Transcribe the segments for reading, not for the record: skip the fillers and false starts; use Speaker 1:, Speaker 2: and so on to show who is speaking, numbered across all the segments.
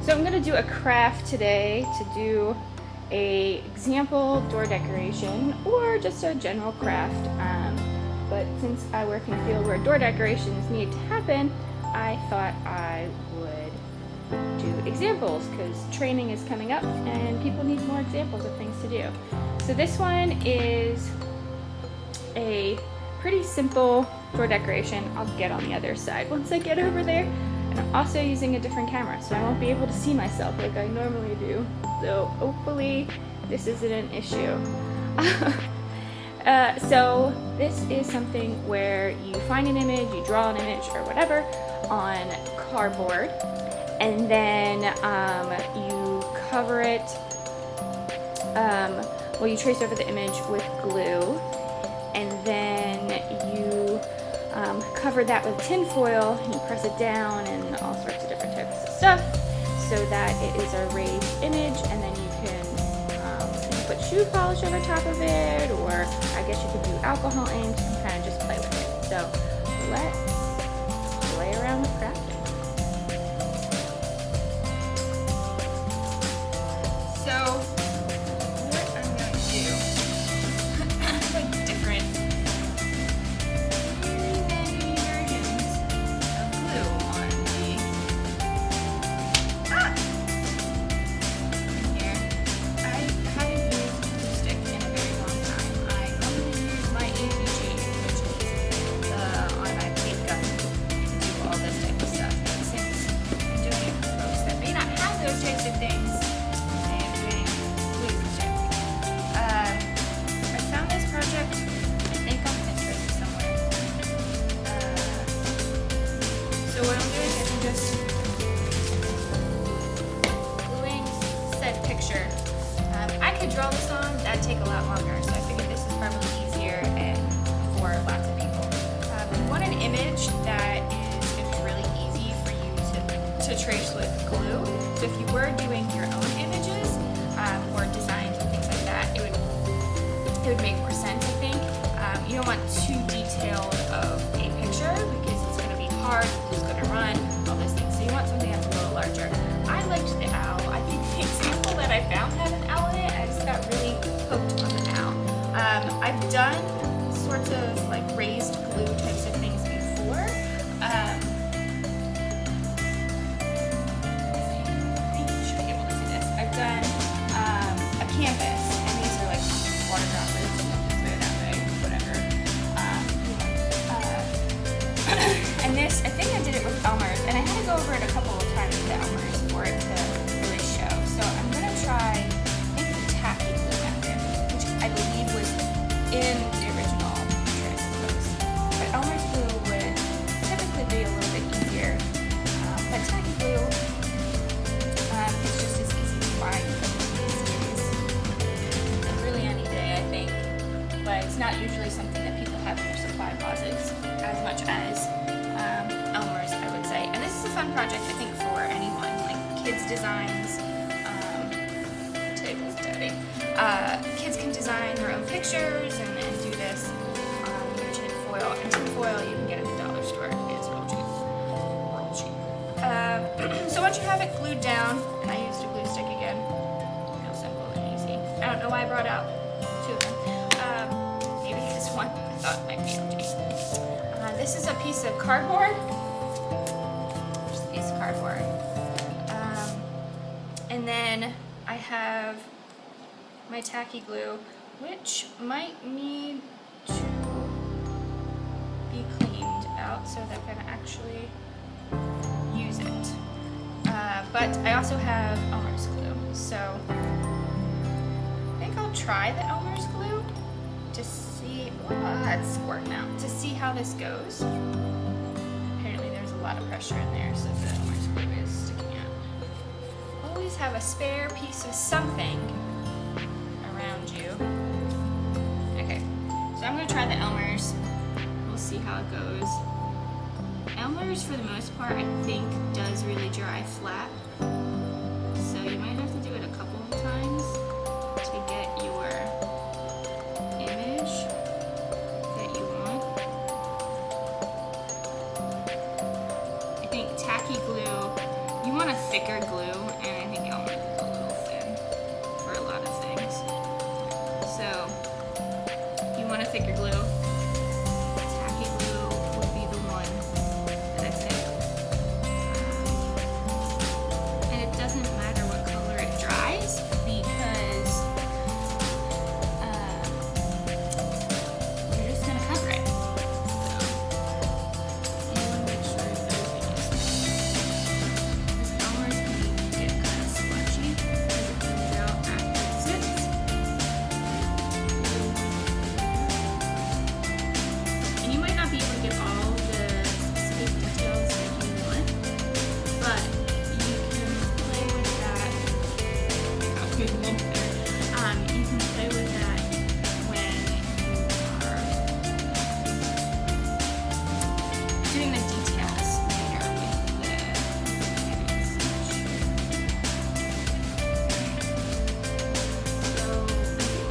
Speaker 1: So I'm going to do a craft today to do a example door decoration or just a general craft. But since I work in a field where door decorations need to happen, I thought I would do examples because training is coming up and people need more examples of things to do. So this one is a pretty simple door decoration. I'll get on the other side once I get over there. And I'm also using a different camera, so I won't be able to see myself like I normally do. So hopefully this isn't an issue. So this is something where you find an image, you draw an image or whatever on cardboard, and then you cover it, well, you trace over the image with glue, and then you cover that with tin foil, and you press it down and all sorts of different types of stuff so that it is a raised image, and then you can put shoe polish over top of it, or I guess you could do alcohol ink and kind of just play with it. So let's play around with crafting. So what I'm going to do, I have like different many versions of glue on the here. I haven't used glue stick in a very long time. I normally use my APG, which is on my paint gun to do all this type of stuff. But since I'm doing it for folks that may not have those types of things, I am doing glue stick. I found this project, I think on Pinterest somewhere. So what I'm doing is I'm just gluing said picture. I could draw this on, that'd take a lot longer, so I figured this is probably easier and for lots of people. You want an image that is going to be really easy for you to trace with glue. So if you were doing your own images or designs and things like that, it would make more sense, I think. You don't want too detailed of a picture because it's going to be hard, glue's going to run, all those things. So you want something that's a little larger. I liked the owl. I think the example that I found had an owl in it. I just got really hooked on the owl. I've done sorts of like raised glue types of things before. You should be able to see this. I've done a canvas, and these are like water droplets, so that way, whatever. And this, I think I did it with Elmer's, and I had to go over it a couple of times with Elmer's for it to really show. So I'm gonna try, I think the tacky glue method, which I believe was in the original picture, I suppose. But Elmer's glue would typically be a little bit easier. But tacky glue is just as easy to find these days. Really any day, I think. But it's not usually something that people have in their supply closets as much as Elmer's, I would say. And this is a fun project, I think, for anyone, like kids' designs. Table study. Kids can design their own pictures and do this on your tin foil. And tin foil you can get at the dollar store. It's real cheap. Real cheap. So once you have it glued down, and I used a glue stick again, real simple and easy. I don't know why I brought out two of them. Maybe this one I thought might be empty. This is a piece of cardboard. Just a piece of cardboard. And then I have my tacky glue, which might need to be cleaned out so that I can actually use it. But I also have Elmer's glue, so I think I'll try the Elmer's glue to see, it's squirting out, to see how this goes. Apparently there's a lot of pressure in there, so the Elmer's glue is sticking out. Always have a spare piece of something around you. Okay, so I'm going to try the Elmer's. We'll see how it goes. Elmer's, for the most part, I think does really dry flat. So you might have to do it a couple of times to get your image that you want. I think tacky glue, you want a thicker glue, and I think Elmer's is a little thin for a lot of things. So you want a thicker glue. Tacky glue would be the one that I pick. And it doesn't matter what color it dries because you're just going to cover it. So you want to make sure everything is this Elmer's can get kind of slushy as it comes out after it sits. And you might not be able to get all the specific details that you want, but you can play with that. You can play with that when you are doing the details later with the edits. So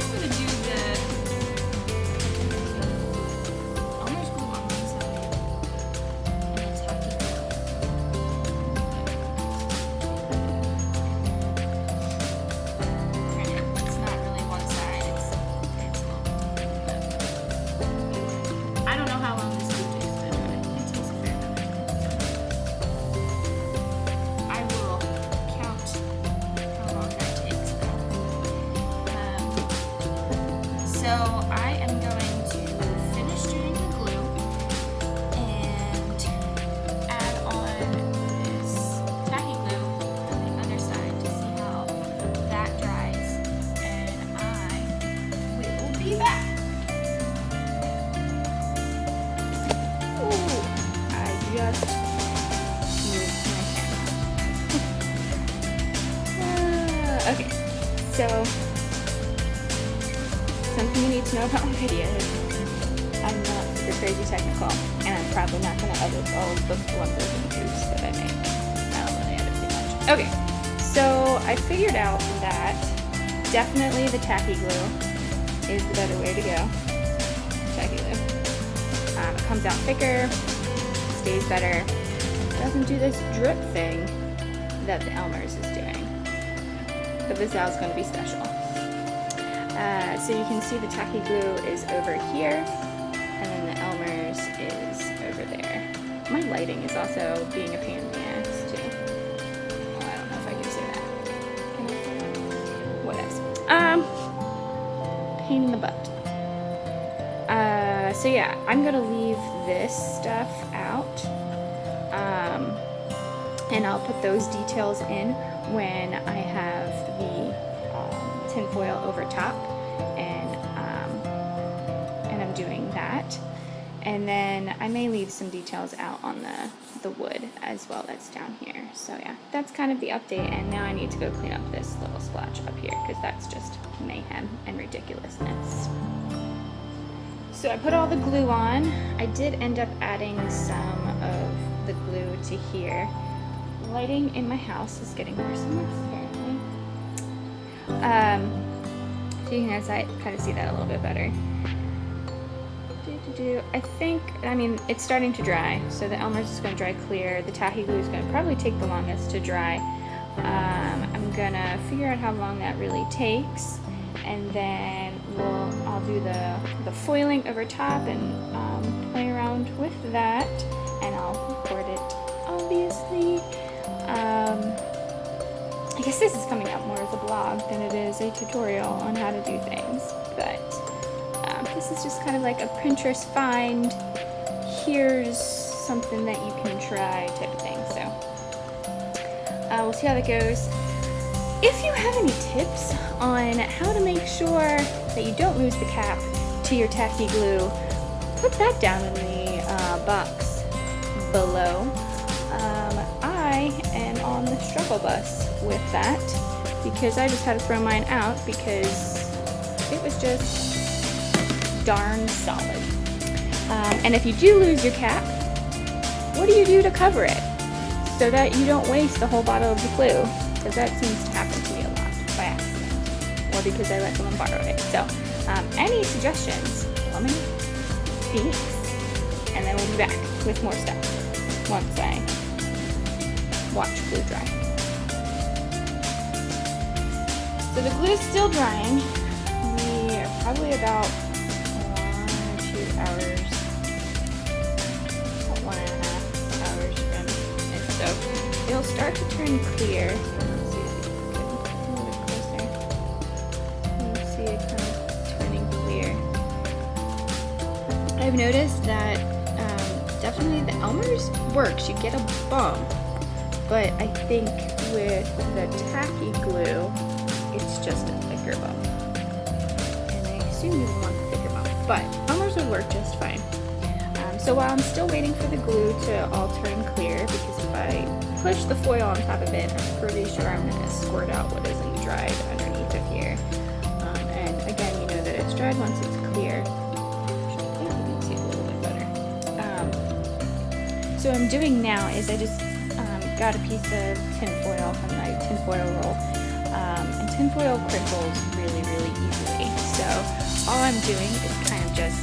Speaker 1: I think I'm gonna do the Elmer's glue on one side and the tacky glue. It's not really one side, it's a little. I don't know how long this glue takes, but it takes a fair amount of time. I will count how long that takes though. So I am going to finish doing the glue and add on this tacky glue on the other side to see how that dries, and I will be back. Ooh, I just moved my camera. Okay, so something you need to know about my videos. I'm not super crazy technical, and I'm probably not going to edit all of the blunders and goofs that I make. I don't really edit too much. Okay, so I figured out that definitely the tacky glue is the better way to go. Tacky glue. It comes out thicker, stays better, doesn't do this drip thing that the Elmer's is doing. But this is going to be special. So you can see the tacky glue is over here, and then the Elmer's is over there. My lighting is also being a pain in the ass too. Oh, I don't know if I can say that. What else? Pain in the butt. So yeah, I'm gonna leave this stuff out, and I'll put those details in when I have the tin foil over top, and I'm doing that. And then I may leave some details out on the wood as well that's down here. So yeah, that's kind of the update, and now I need to go clean up this little splotch up here because that's just mayhem and ridiculousness. So I put all the glue on. I did end up adding some of the glue to here. Lighting in my house is getting worse and worse apparently. So you can kind of see that a little bit better. I think, it's starting to dry, so the Elmer's is going to dry clear. The tacky glue is going to probably take the longest to dry. I'm going to figure out how long that really takes, and then I'll do the foiling over top and play around with that, and I'll record it, obviously. I guess this is coming out more as a blog than it is a tutorial on how to do things, but this is just kind of like a Pinterest find, here's something that you can try type of thing. So we'll see how that goes. If you have any tips on how to make sure that you don't lose the cap to your tacky glue, put that down in the box below. I am on the struggle bus with that because I just had to throw mine out because it was just darn solid. And if you do lose your cap, what do you do to cover it so that you don't waste the whole bottle of the glue? Because that seems to happen to me a lot by accident, or because I let someone borrow it. So any suggestions, let me know. Thanks. And then we'll be back with more stuff once I watch glue dry. So the glue is still drying. We are probably about 1 or 2 hours, about 1.5 hours from it. So it'll start to turn clear. Let's see if we can get a little bit closer. You can see it kind of turning clear. I've noticed that definitely the Elmer's works. You get a bump, but I think with the tacky glue, it's just a thicker bump. And I assume you would want the thicker bump, but Elmer's would work just fine. So while I'm still waiting for the glue to all turn clear, because if I push the foil on top of it, I'm pretty sure I'm going to squirt out what isn't dried underneath of here. And again, you know that it's dried once it's clear. So what I'm doing now is I just got a piece of tin foil from my tin foil roll, and tin foil crinkles really, really easily. So all I'm doing is kind of just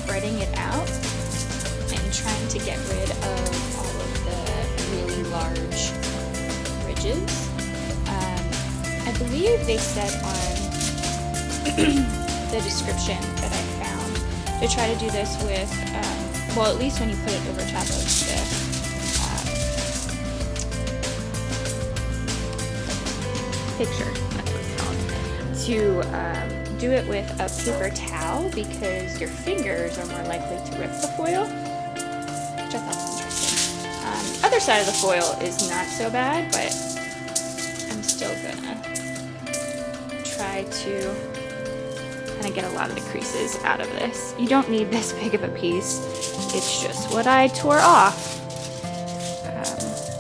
Speaker 1: spreading it out and trying to get rid of all of the really large ridges. I believe they said on the description that I found to try to do this with, well, at least when you put it over top of the picture, that's what it's called, to do it with a paper towel, because your fingers are more likely to rip the foil, which I thought was interesting. Other side of the foil is not so bad, but I'm still gonna try to kind of get a lot of the creases out of this. You don't need this big of a piece. It's just what I tore off.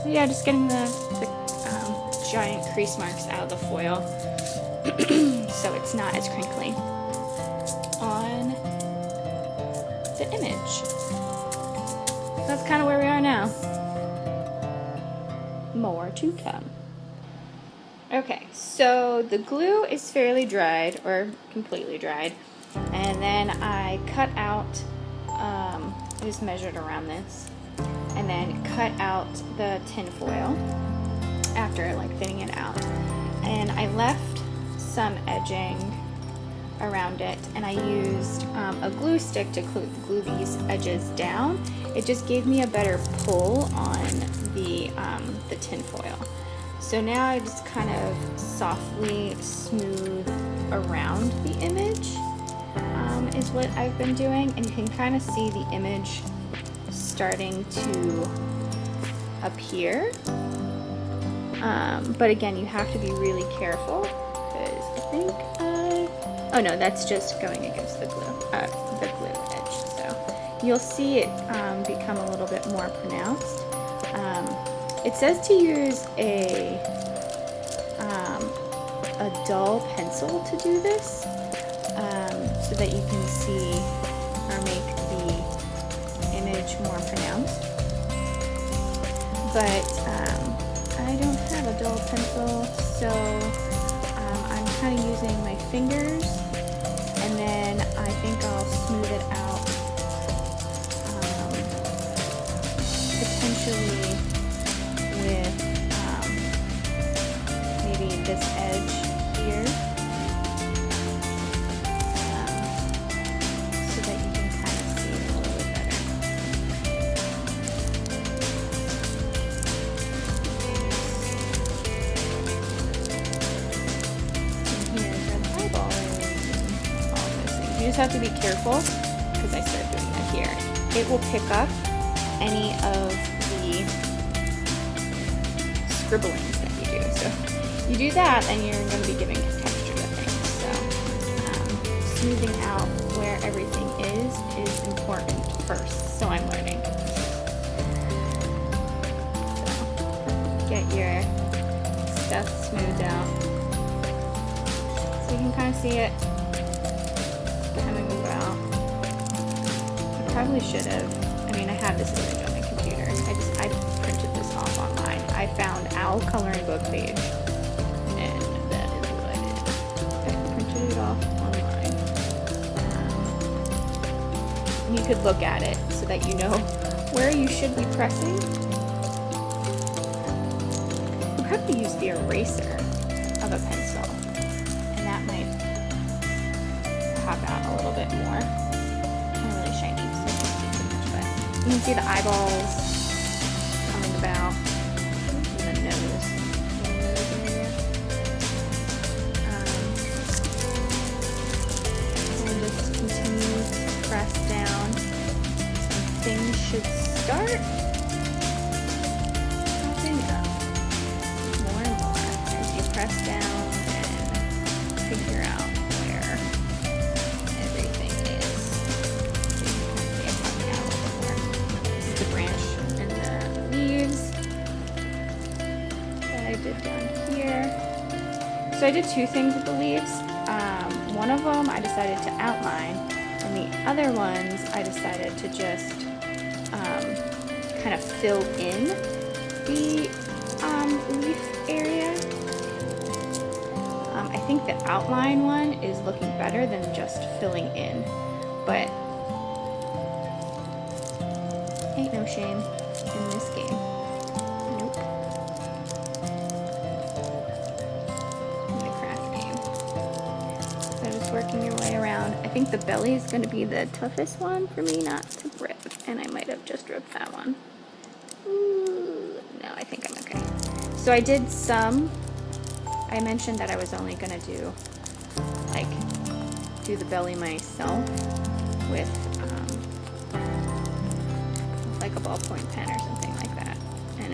Speaker 1: Yeah, just getting the giant crease marks out of the foil so it's not as crinkly on the image. That's kind of where we are now. More to come. Okay, so the glue is fairly dried, or completely dried, and then I cut out, I just measured around this, and then cut out the tin foil after like thinning it out, and I left some edging around it, and I used a glue stick to glue these edges down. It just gave me a better pull on the tin foil. So now I just kind of softly smooth around the image is what I've been doing, and you can kind of see the image starting to appear. But again, you have to be really careful, because I think oh no, that's just going against the glue edge. So you'll see it become a little bit more pronounced. It says to use a dull pencil to do this, so that you can see or make the image more pronounced. But I don't have a dull pencil, so I'm kind of using my fingers, and then I think I'll smooth it out, potentially with maybe this edge here, so that you can kind of see it a little bit better. And here's where the eyeball is, and all those things. You just have to be careful, because I started doing that here. It will pick up any of the scribblings that you do. So you do that, and you're going to be giving texture to things. So smoothing out where everything is important first. So I'm learning. So get your stuff smoothed out, so you can kind of see it coming about. I probably should have. I mean, I have this image on my computer. I printed this off online. I found our coloring book page, and that is what I did. I printed it off online. You could look at it so that you know where you should be pressing, you probably use the eraser of a pencil, and that might pop out a little bit more. Not really shiny, so you can't see too much, but you can see the eyeballs coming about, and the nose area. And just continue to press down. Things should start popping up more and more as you press down and figure out where everything is. So you can see it coming out a little more. This is the branch and the leaves that I did down here. So I did two things with the leaves. One of them I decided to outline, and the other ones I decided to just kind of fill in the leaf area. I think the outline one is looking better than just filling in, but ain't no shame in this game. Nope. In the craft game. So just working your way around. I think the belly is going to be the toughest one for me not to rip, and I might have just ripped that one. Ooh, no, I think I'm okay. So I did some. I mentioned that I was only gonna do the belly myself with like a ballpoint pen or something like that, and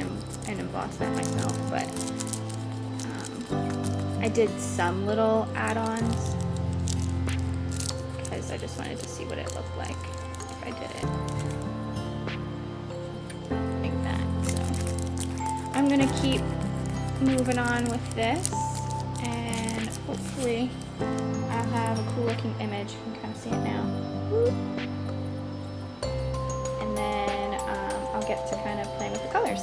Speaker 1: emboss that myself. But I did some little add-ons because I just wanted to see what it looked like if I did it. I'm gonna keep moving on with this, and hopefully I'll have a cool looking image. You can kind of see it now. And then I'll get to kind of playing with the colors.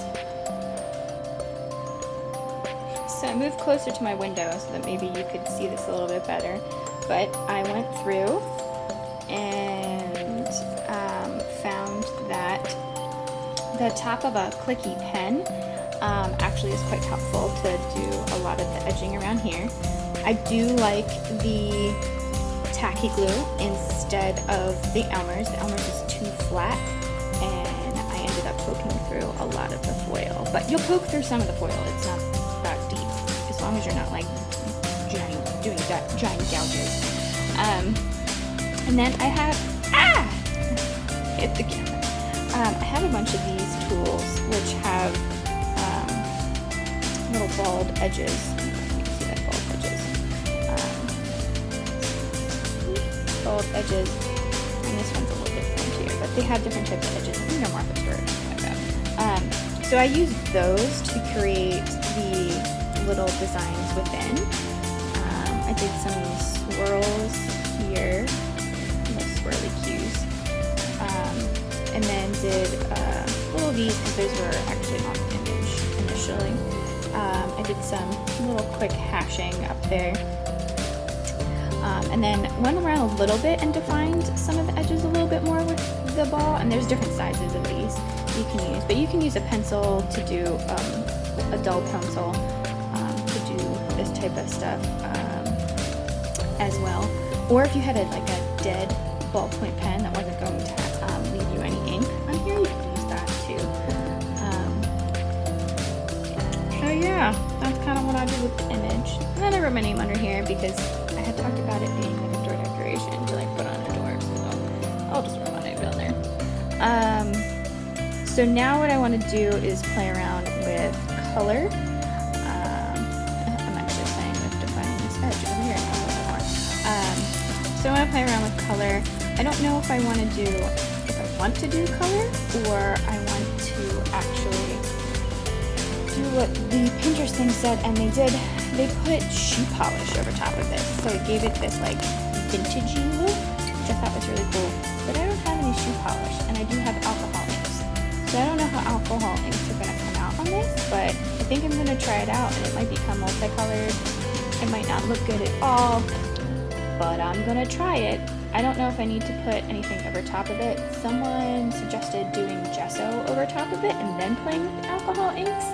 Speaker 1: So I moved closer to my window so that maybe you could see this a little bit better. But I went through and found that the top of a clicky pen actually is quite helpful to do a lot of the edging around here. I do like the tacky glue instead of the Elmer's. The Elmer's is too flat, and I ended up poking through a lot of the foil. But you'll poke through some of the foil, it's not that deep, as long as you're not like doing giant gouges. And then I have, hit the camera. I have a bunch of these tools which have little bald edges. You can see that bald edges. Bald edges, and this one's a little bit pointier, but they have different types of edges. I think they're Martha Stewart or something like that. So I use those to create the little designs within. I did some swirls here, little swirly cues, and then did little these because those were actually on the image initially. I did some little quick hashing up there, and then went around a little bit and defined some of the edges a little bit more with the ball. And there's different sizes of these you can use, but you can use a pencil to do a dull pencil to do this type of stuff as well. Or if you had like a dead ballpoint pen that wasn't going to leave you any ink on here, you could use that too. So yeah, that's kind of what I did with the image. And then I wrote my name under here because I had talked about it being like a door decoration to like put on a door, so I'll just write my name down there. So now what I want to do is play around with color. I'm actually playing with defining this edge over here a little bit more. So I want to play around with color. I don't know if I want to do color, or I want to actually do what the painters thing said, and they put shoe polish over top of this, so it gave it this like vintagey look, which I thought was really cool. But I don't have any shoe polish, and I do have alcohol inks, so I don't know how alcohol inks are going to come out on this, but I think I'm going to try it out, and it might become multicolored. It might not look good at all, but I'm going to try it. I don't know if I need to put anything over top of it. Someone suggested doing gesso over top of it and then playing with alcohol inks,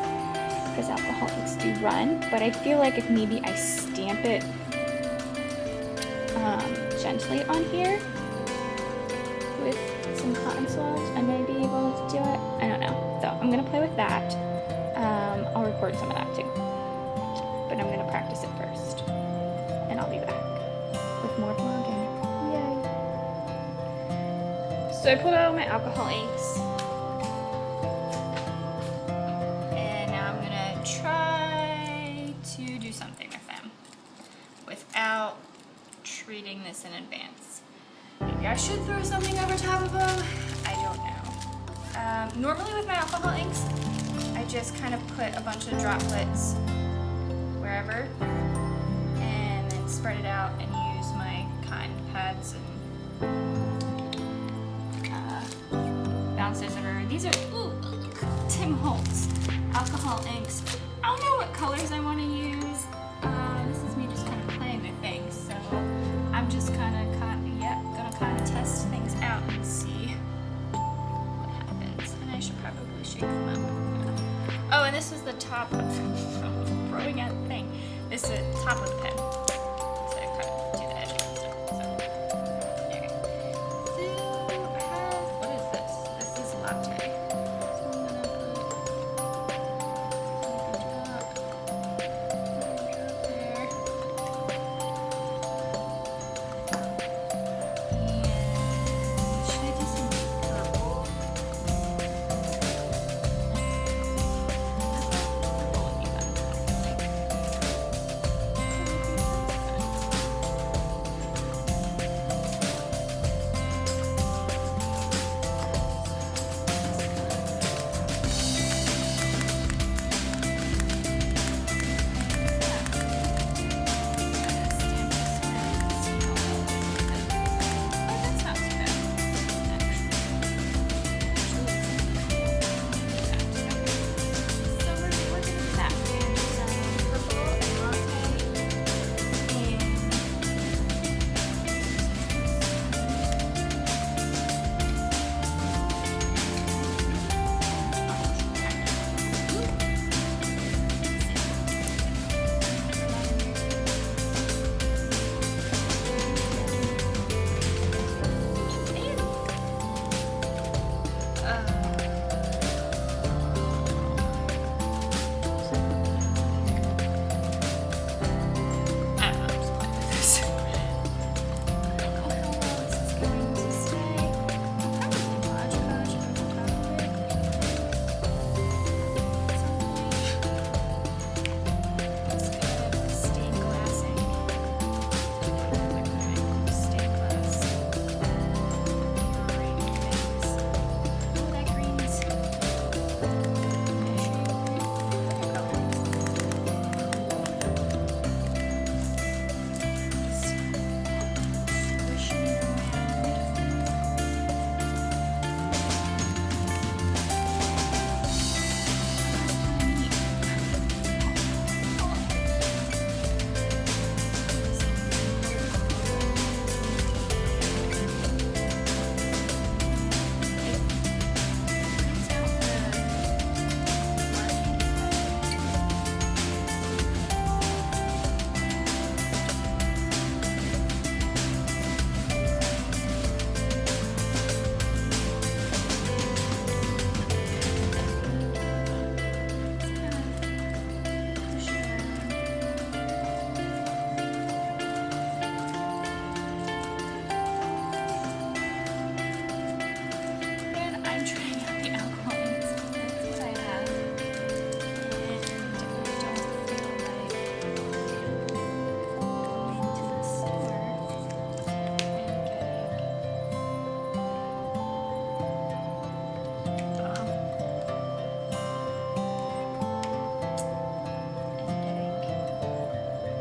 Speaker 1: because alcohol inks do run, but I feel like if maybe I stamp it gently on here with some cotton swabs, I might be able to do it. I don't know. So I'm going to play with that. I'll record some of that too. But I'm going to practice it first. And I'll be back with more vlogging. Yay! So I pulled out all my alcohol inks. And now I'm going to try to do something with them without treating this in advance. Maybe I should throw something over top of them. I don't know. Normally with my alcohol inks, I just kind of put a bunch of droplets wherever and then spread it out and use my cotton pads and bounce those over. These are Tim Holtz alcohol inks. I don't know what colors I want to use. This is me just kind of playing with things, so I'm just gonna kind of test things out and see what happens. And I should probably shake them up. Oh, and this is the top of throwing out the thing. This is the top of the pen. So I kind of do the edging and stuff. So there you go. So what is this? This is latte. So I'm gonna put there.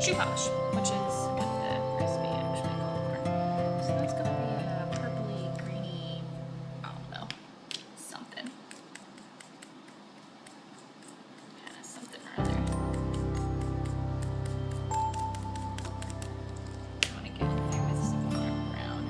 Speaker 1: shoe polish, which is what the recipe actually called for. So that's going to be a purpley, greeny, I don't know, something. Kind of something or other. I want to get in there with some more brown.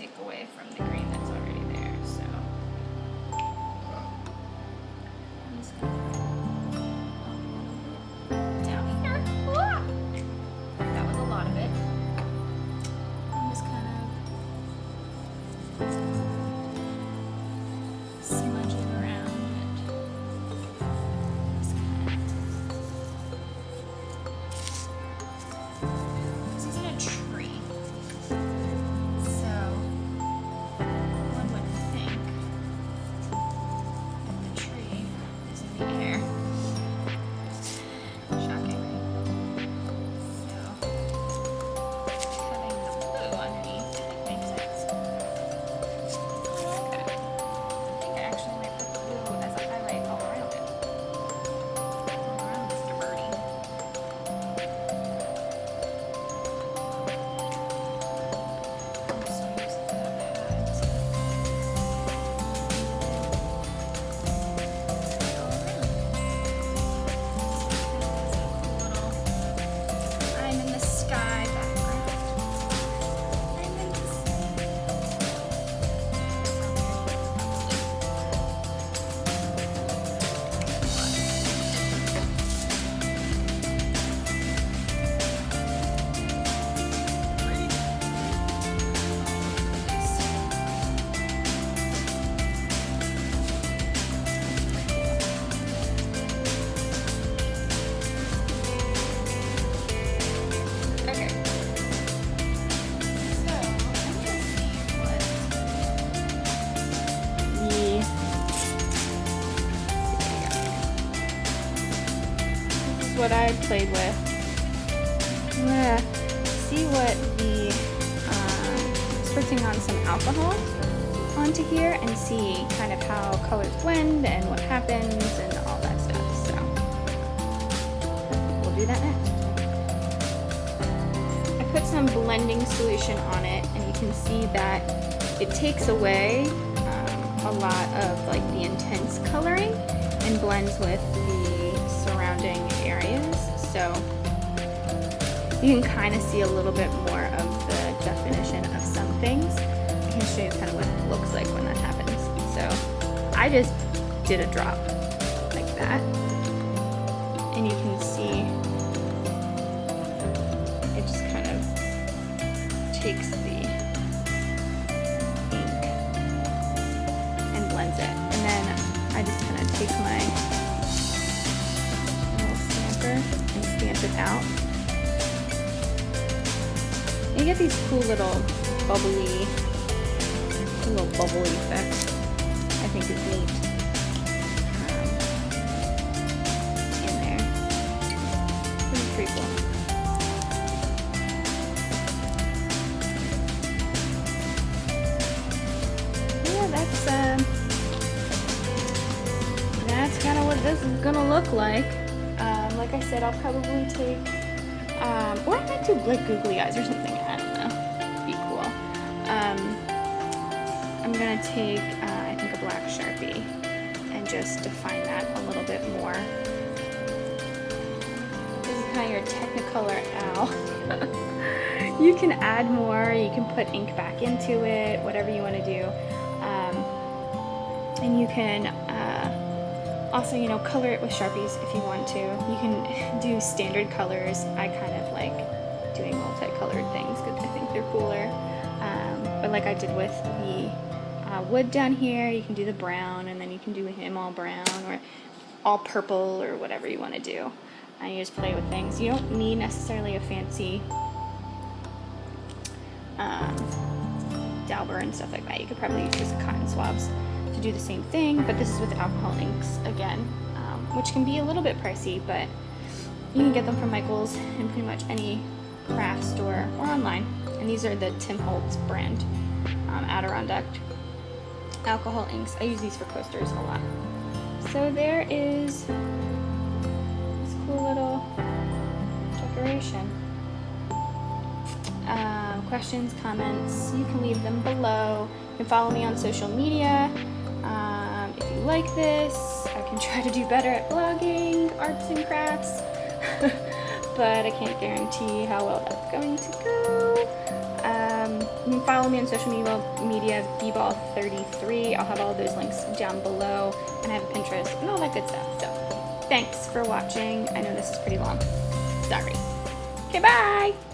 Speaker 1: take away from the green that's already there. So I'm just gonna put a little bit down here. Ah! That was a lot of it. I'm just kind of smudging around it. Just this isn't a tree, so one would think that the tree is in the air. Shocking, right? So having the blue underneath, I think, makes sense. Okay. I think I actually might put the blue as a highlight all around it. All around Mr. Birdie. I'll just use the hat. All around. I'm in the sky background. I'm in the sky. Okay. So I'm gonna see what this is what I played with. I'm gonna see what the spritting on some alcohol onto here and see kind of how colors blend and what happens and all that stuff. So we'll do that next. I put some blending solution on it, and you can see that it takes away a lot of like the intense coloring and blends with the surrounding areas. So you can kind of see a little bit more of the definition of some things. I can show you kind of what it looks like when that happens. So I just did a drop like that, and you can see it just kind of takes the ink and blends it. And then I just kind of take my little stamper and stamp it out. And you get these cool little bubbly effects. I think is neat in there. Pretty cool. Yeah, that's kind of what this is gonna look like. Like I said, I'll probably take, or I might do like googly eyes or something. I don't know. Be cool. I'm gonna take, I think, a black Sharpie and just define that a little bit more. This is kind of your Technicolor owl. You can add more, you can put ink back into it, whatever you want to do. And you can also, you know, color it with Sharpies if you want to. You can do standard colors. I kind of like doing multicolored things because I think they're cooler. But like I did with the wood down here, you can do the brown, and then you can do him all brown or all purple or whatever you want to do. And you just play with things. You don't need necessarily a fancy dauber and stuff like that. You could probably use just cotton swabs to do the same thing, but this is with alcohol inks again, which can be a little bit pricey, but you can get them from Michael's and pretty much any craft store or online. And these are the Tim Holtz brand Adirondack alcohol inks. I use these for coasters a lot. So there is this cool little decoration. Questions, comments, you can leave them below. You can follow me on social media. If you like this, I can try to do better at blogging, arts and crafts, but I can't guarantee how well that's going to go. You can follow me on social media, bball33. I'll have all those links down below, and I have a Pinterest and all that good stuff. So thanks for watching. I know this is pretty long. Sorry. Okay, bye.